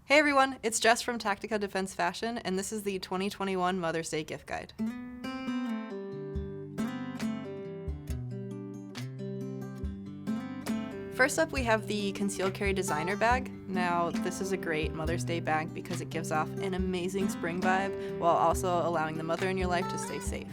Hey everyone, it's Jess from Tactica Defense Fashion, and this is the 2021 Mother's Day gift guide. First up, we have the Concealed Carry Designer Bag. Now, this is a great Mother's Day bag because it gives off an amazing spring vibe while also allowing the mother in your life to stay safe.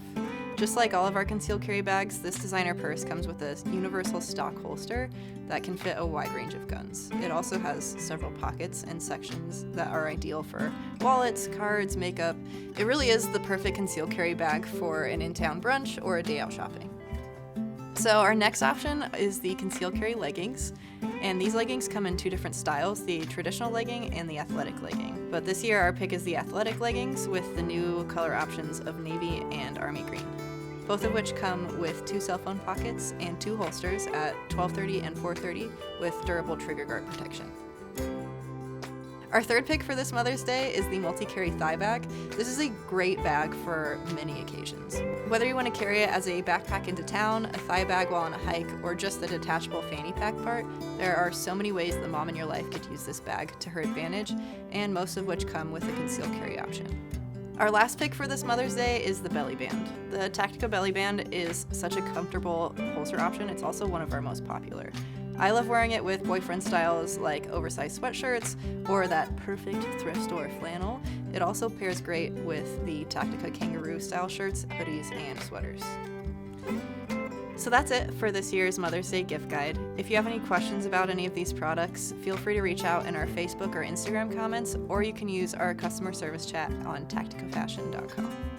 Just like all of our concealed carry bags, this designer purse comes with a universal stock holster that can fit a wide range of guns. It also has several pockets and sections that are ideal for wallets, cards, makeup. It really is the perfect concealed carry bag for an in-town brunch or a day out shopping. So our next option is the Concealed Carry Leggings, and these leggings come in two different styles, the traditional legging and the athletic legging. But this year our pick is the athletic leggings with the new color options of navy and army green, both of which come with two cell phone pockets and two holsters at 1230 and 430 with durable trigger guard protection. Our third pick for this Mother's Day is the MultiCarry Thighback. This is a great bag for many occasions. Whether you want to carry it as a backpack into town, a thigh bag while on a hike, or just the detachable fanny pack part, there are so many ways the mom in your life could use this bag to her advantage, and most of which come with a concealed carry option. Our last pick for this Mother's Day is the belly band. The Tactica belly band is such a comfortable holster option. It's also one of our most popular. I love wearing it with boyfriend styles like oversized sweatshirts or that perfect thrift store flannel. It also pairs great with the Tactica kangaroo style shirts, hoodies, and sweaters. So that's it for this year's Mother's Day gift guide. If you have any questions about any of these products, feel free to reach out in our Facebook or Instagram comments, or you can use our customer service chat on tacticafashion.com.